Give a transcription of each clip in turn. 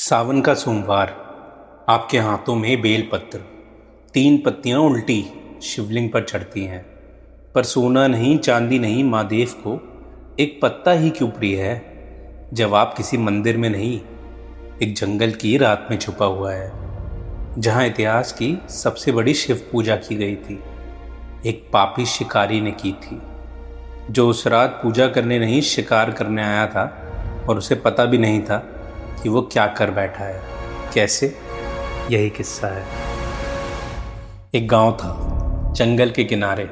सावन का सोमवार। आपके हाथों में बेलपत्र, 3 पत्तियां उल्टी शिवलिंग पर चढ़ती हैं। पर सोना नहीं, चांदी नहीं, महादेव को एक पत्ता ही क्यों प्रिय है। जब आप किसी मंदिर में नहीं, एक जंगल की रात में छुपा हुआ है, जहां इतिहास की सबसे बड़ी शिव पूजा की गई थी। एक पापी शिकारी ने की थी, जो उस रात पूजा करने नहीं शिकार करने आया था, और उसे पता भी नहीं था कि वो क्या कर बैठा है। कैसे, यही किस्सा है। एक गांव था जंगल के किनारे,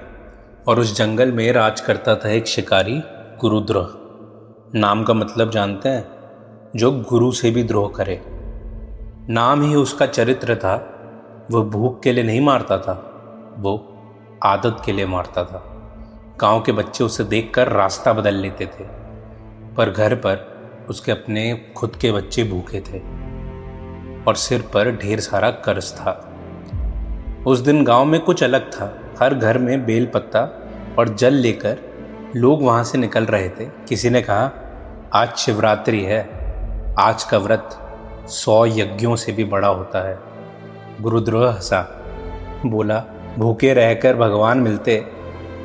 और उस जंगल में राज करता था एक शिकारी, गुरुद्रोह। नाम का मतलब जानते हैं? जो गुरु से भी द्रोह करे। नाम ही उसका चरित्र था। वो भूख के लिए नहीं मारता था, वो आदत के लिए मारता था। गांव के बच्चे उसे देखकर रास्ता बदल लेते थे, पर घर पर उसके अपने खुद के बच्चे भूखे थे और सिर पर ढेर सारा कर्ज था। उस दिन गांव में कुछ अलग था। हर घर में बेल पत्ता और जल लेकर लोग वहां से निकल रहे थे। किसी ने कहा, आज शिवरात्रि है, आज का व्रत 100 यज्ञों से भी बड़ा होता है। गुरुद्रोह हंसा, बोला, भूखे रहकर भगवान मिलते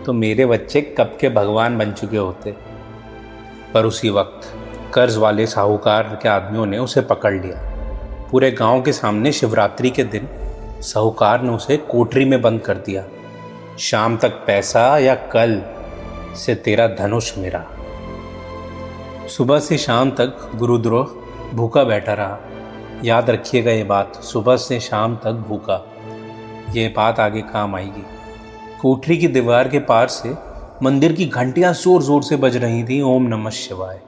तो मेरे बच्चे कब के भगवान बन चुके होते। पर उसी वक्त कर्ज वाले साहूकार के आदमियों ने उसे पकड़ लिया। पूरे गांव के सामने शिवरात्रि के दिन साहूकार ने उसे कोठरी में बंद कर दिया। शाम तक पैसा या कल से तेरा धनुष मेरा। सुबह से शाम तक गुरुद्रोह भूखा बैठा रहा। याद रखिएगा ये बात, सुबह से शाम तक भूखा। ये बात आगे काम आएगी। कोठरी की दीवार के पार से मंदिर की घंटियां जोर जोर से बज रही थी, ओम नमः शिवाय।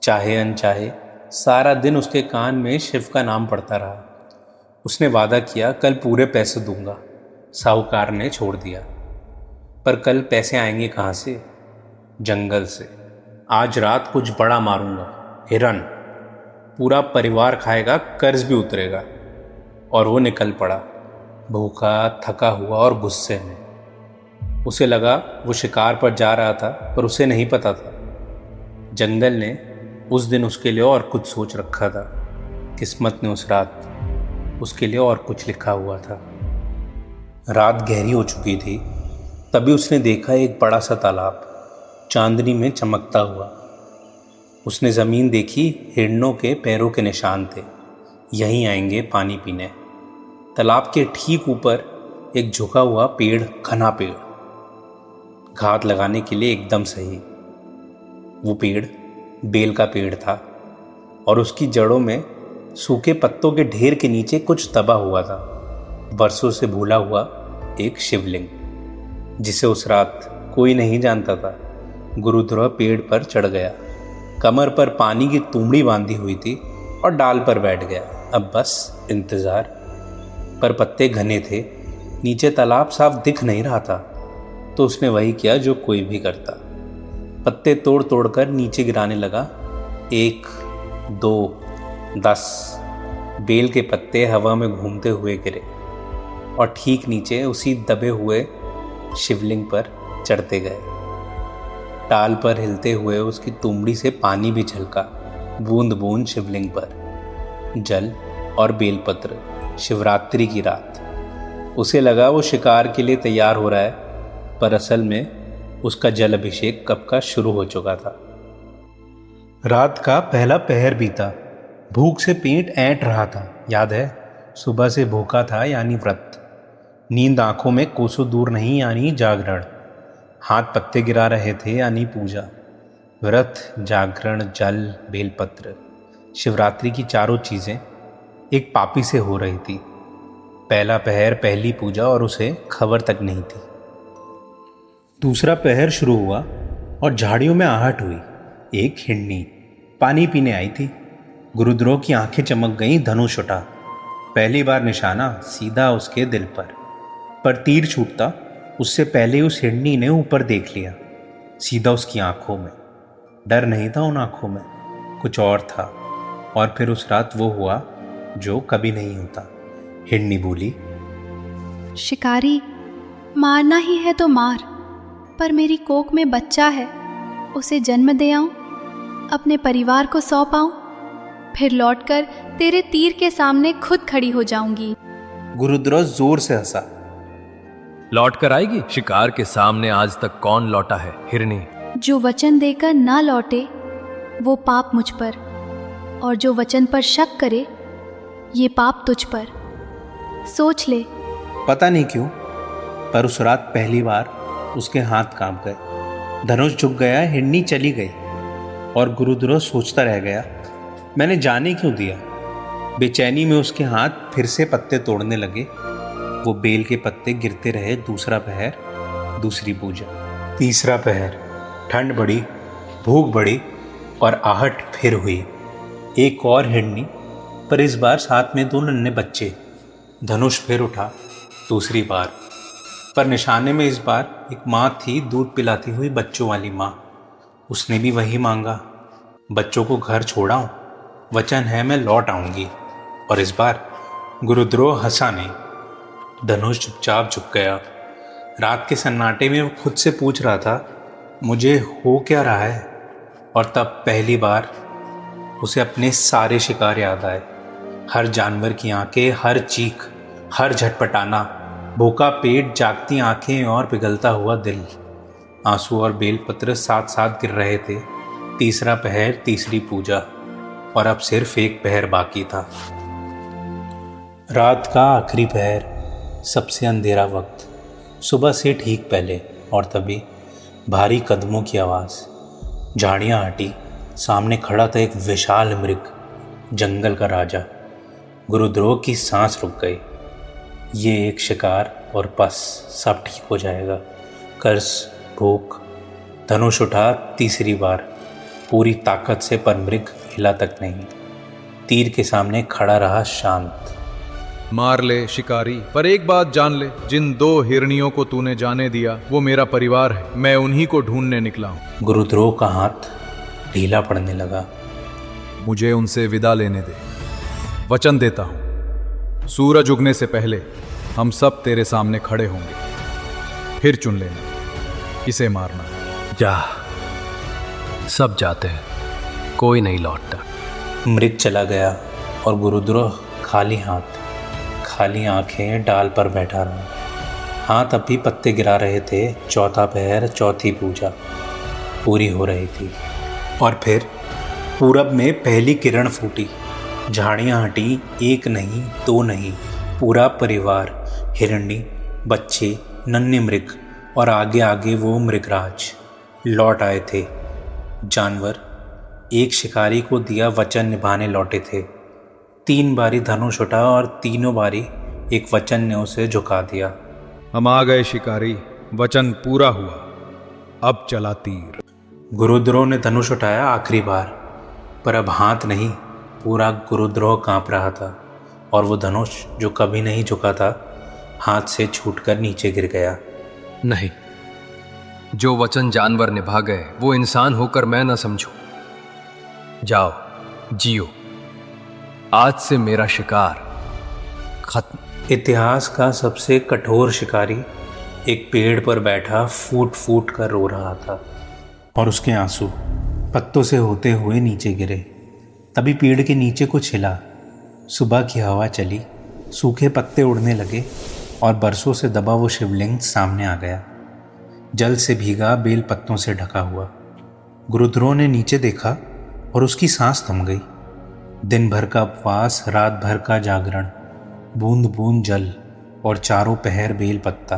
चाहे अनचाहे सारा दिन उसके कान में शिव का नाम पड़ता रहा। उसने वादा किया, कल पूरे पैसे दूंगा। साहूकार ने छोड़ दिया। पर कल पैसे आएंगे कहाँ से? जंगल से। आज रात कुछ बड़ा मारूंगा, हिरन। पूरा परिवार खाएगा, कर्ज भी उतरेगा। और वो निकल पड़ा, भूखा, थका हुआ और गुस्से में। उसे लगा वो शिकार पर जा रहा था, पर उसे नहीं पता था जंगल ने उस दिन उसके लिए और कुछ सोच रखा था। किस्मत ने उस रात उसके लिए और कुछ लिखा हुआ था। रात गहरी हो चुकी थी। तभी उसने देखा एक बड़ा सा तालाब चांदनी में चमकता हुआ। उसने ज़मीन देखी, हिरणों के पैरों के निशान थे। यहीं आएंगे पानी पीने। तालाब के ठीक ऊपर एक झुका हुआ पेड़, घना पेड़, घात लगाने के लिए एकदम सही। वो पेड़ बेल का पेड़ था, और उसकी जड़ों में सूखे पत्तों के ढेर के नीचे कुछ दबा हुआ था। बरसों से भूला हुआ एक शिवलिंग, जिसे उस रात कोई नहीं जानता था। गुरुद्रोह पेड़ पर चढ़ गया। कमर पर पानी की तुमड़ी बांधी हुई थी और डाल पर बैठ गया। अब बस इंतजार। पर पत्ते घने थे, नीचे तालाब साफ दिख नहीं रहा था। तो उसने वही किया जो कोई भी करता। पत्ते तोड़ तोड़ कर नीचे गिराने लगा। 1, 2, 10 बेल के पत्ते हवा में घूमते हुए गिरे और ठीक नीचे उसी दबे हुए शिवलिंग पर चढ़ते गए। टाल पर हिलते हुए उसकी तुमड़ी से पानी भी झलका, बूंद बूंद शिवलिंग पर। जल और बेलपत्र। शिवरात्रि की रात। उसे लगा वो शिकार के लिए तैयार हो रहा है, पर असल में उसका जल अभिषेक कब का शुरू हो चुका था। रात का पहला पहर बीता। भूख से पेट ऐंठ रहा था। याद है, सुबह से भूखा था यानी व्रत। नींद आंखों में कोसों दूर नहीं यानी जागरण। हाथ पत्ते गिरा रहे थे यानी पूजा। व्रत, जागरण, जल, बेलपत्र, शिवरात्रि की चारों चीजें एक पापी से हो रही थी। पहला पहर, पहली पूजा, और उसे खबर तक नहीं थी। दूसरा पहर शुरू हुआ और झाड़ियों में आहट हुई। एक हिरनी पानी पीने आई थी। गुरुद्रोह की आंखें चमक गईं, धनुष उठा। पहली बार निशाना सीधा उसके दिल पर तीर छूटता उससे पहले उस हिरनी ने ऊपर देख लिया, सीधा उसकी आंखों में। डर नहीं था उन आंखों में, कुछ और था। और फिर उस रात वो हुआ जो कभी नहीं होता। हिरनी बोली, शिकारी, मारना ही है तो मार, पर मेरी कोख में बच्चा है, उसे जन्म दे आऊं, अपने परिवार को सौंप आऊं। फिर लौटकर तेरे तीर के सामने खुद खड़ी हो जाऊंगी। गुरुद्रोह जोर से हंसा। लौट कर आएगी? शिकार के सामने आज तक कौन लौटा है हिरनी? जो वचन देकर ना लौटे वो पाप मुझ पर, और जो वचन पर शक करे ये पाप तुझ पर। सोच ले। पता नहीं क्यों, पर उस रात पहली बार उसके हाथ कांप गए। धनुष झुक गया, हिरनी चली गई और गुरुद्रोह सोचता रह गया, मैंने जाने क्यों दिया। बेचैनी में उसके हाथ फिर से पत्ते तोड़ने लगे। वो बेल के पत्ते गिरते रहे। दूसरा पहर, दूसरी पूजा, तीसरा पहर। ठंड बढ़ी, भूख बढ़ी और आहट फिर हुई। एक और हिरनी, पर इस बार साथ में 2 नन्हे बच्चे। धनुष फिर उठा दूसरी बार, पर निशाने में इस बार एक माँ थी, दूध पिलाती हुई बच्चों वाली माँ। उसने भी वही मांगा, बच्चों को घर छोड़ाऊं, वचन है मैं लौट आऊंगी। और इस बार गुरुद्रोह हंसा नहीं। धनुष चुपचाप झुक गया। रात के सन्नाटे में वो खुद से पूछ रहा था, मुझे हो क्या रहा है। और तब पहली बार उसे अपने सारे शिकार याद आए। हर जानवर की आंखें, हर चीख, हर झटपटाना, भूखा पेट, जागती आंखें और पिघलता हुआ दिल। आंसू और बेलपत्र साथ साथ गिर रहे थे। तीसरा पहर, तीसरी पूजा, और अब सिर्फ एक पहर बाकी था। रात का आखिरी पहर, सबसे अंधेरा वक्त, सुबह से ठीक पहले। और तभी भारी कदमों की आवाज़। झाड़ियाँ हटी। सामने खड़ा था एक विशाल मृग, जंगल का राजा। गुरुद्रोह की सांस रुक गई। ये एक शिकार और बस सब ठीक हो जाएगा। कर्ज, भूख। धनुष उठा तीसरी बार, पूरी ताकत से, पर मृग हिला तक नहीं। तीर के सामने खड़ा रहा शांत। मार ले शिकारी, पर एक बात जान ले, जिन 2 हिरनियों को तूने जाने दिया वो मेरा परिवार है। मैं उन्हीं को ढूंढने निकला हूं। गुरुद्रोह का हाथ ढीला पड़ने लगा। मुझे उनसे विदा लेने दे। वचन देता हूं, सूरज उगने से पहले हम सब तेरे सामने खड़े होंगे। फिर चुन लेना किसे मारना है। जा, सब जाते हैं, कोई नहीं लौटता। मृग चला गया और गुरुद्रोह खाली हाथ, खाली आंखें, डाल पर बैठा रहा। हाथ अब भी पत्ते गिरा रहे थे। चौथा पहर, चौथी पूजा पूरी हो रही थी। और फिर पूरब में पहली किरण फूटी। झाड़ियाँ हटी। एक नहीं, 2 नहीं, पूरा परिवार, हिरणी, बच्चे, नन्हे मृग और आगे आगे वो मृगराज लौट आए थे। जानवर एक शिकारी को दिया वचन निभाने लौटे थे। 3 बारी धनुष उठा और तीनों बारी एक वचन ने उसे झुका दिया। हम आ गए शिकारी, वचन पूरा हुआ, अब चला तीर। गुरुद्रोह ने धनुष उठाया आखिरी बार, पर अब हाथ नहीं, पूरा गुरुद्रोह कांप रहा था। और वो धनुष जो कभी नहीं झुका था, हाथ से छूटकर नीचे गिर गया। नहीं, जो वचन जानवर निभा गए वो इंसान होकर मैं न समझूं। जाओ, जियो, आज से मेरा शिकार खत्म। इतिहास का सबसे कठोर शिकारी एक पेड़ पर बैठा फूट फूट कर रो रहा था, और उसके आंसू पत्तों से होते हुए नीचे गिरे। तभी पेड़ के नीचे कुछ हिला। सुबह की हवा चली, सूखे पत्ते उड़ने लगे और बरसों से दबा वो शिवलिंग सामने आ गया, जल से भीगा, बेल पत्तों से ढका हुआ। गुरुद्रोह ने नीचे देखा और उसकी सांस थम गई। दिन भर का उपवास, रात भर का जागरण, बूंद बूंद जल और चारों पहर बेल पत्ता।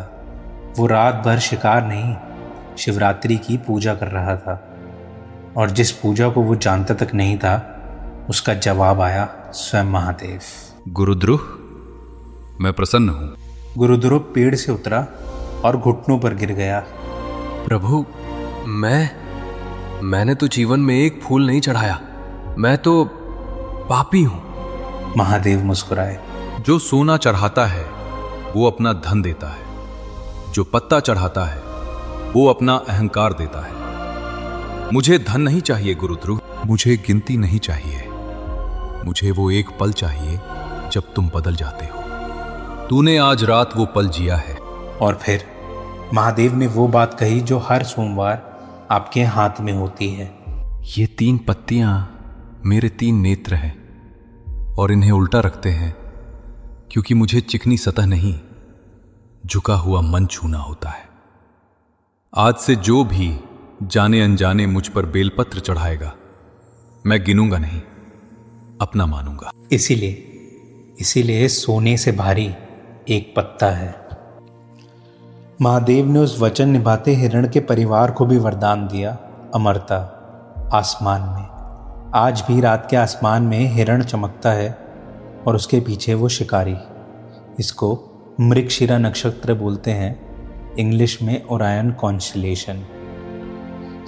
वो रात भर शिकार नहीं, शिवरात्रि की पूजा कर रहा था। और जिस पूजा को वो जानता तक नहीं था, उसका जवाब आया स्वयं महादेव। गुरुद्रोह, मैं प्रसन्न हूं। गुरुद्रोह पेड़ से उतरा और घुटनों पर गिर गया। प्रभु, मैंने तो जीवन में एक फूल नहीं चढ़ाया, मैं तो पापी हूं। महादेव मुस्कुराए। जो सोना चढ़ाता है वो अपना धन देता है, जो पत्ता चढ़ाता है वो अपना अहंकार देता है। मुझे धन नहीं चाहिए गुरुद्रोह, मुझे गिनती नहीं चाहिए, मुझे वो एक पल चाहिए जब तुम बदल जाते हो। तूने आज रात वो पल जिया है। और फिर महादेव ने वो बात कही जो हर सोमवार आपके हाथ में होती है। ये 3 पत्तियां मेरे 3 नेत्र हैं। और इन्हें उल्टा रखते हैं क्योंकि मुझे चिकनी सतह नहीं, झुका हुआ मन छूना होता है। आज से जो भी जाने अनजाने मुझ पर बेलपत्र चढ़ाएगा, मैं गिनूंगा नहीं, अपना मानूंगा। इसीलिए सोने से भारी एक पत्ता है। महादेव ने उस वचन निभाते हिरण के परिवार को भी वरदान दिया, अमरता आसमान में। आज भी रात के आसमान में हिरण चमकता है और उसके पीछे वो शिकारी। इसको मृगशिरा नक्षत्र बोलते हैं, इंग्लिश में ओरायन कॉन्स्टलेशन।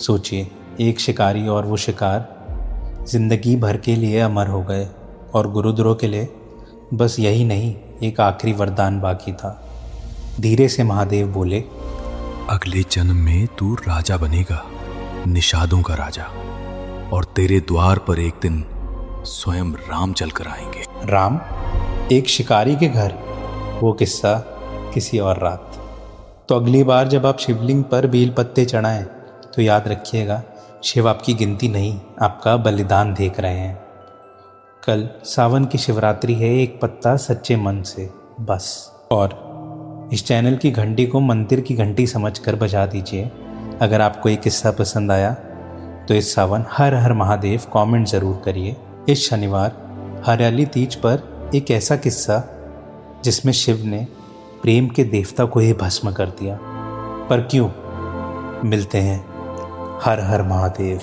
सोचिए, एक शिकारी और वो शिकार जिंदगी भर के लिए अमर हो गए, और गुरुद्रोह के लिए बस यही नहीं, एक आखिरी वरदान बाकी था। धीरे से महादेव बोले, अगले जन्म में तू राजा बनेगा, निषादों का राजा, और तेरे द्वार पर एक दिन स्वयं राम चलकर आएंगे। राम? एक शिकारी के घर? वो किस्सा किसी और रात। तो अगली बार जब आप शिवलिंग पर बेल पत्ते चढ़ाएं तो याद रखिएगा, शिव आपकी गिनती नहीं, आपका बलिदान देख रहे हैं। कल सावन की शिवरात्रि है, एक पत्ता सच्चे मन से बस। और इस चैनल की घंटी को मंदिर की घंटी समझकर बजा दीजिए। अगर आपको ये किस्सा पसंद आया तो इस सावन हर हर महादेव कमेंट ज़रूर करिए। इस शनिवार हरियाली तीज पर एक ऐसा किस्सा जिसमें शिव ने प्रेम के देवता को ही भस्म कर दिया। पर क्यों? मिलते हैं। हर हर महादेव।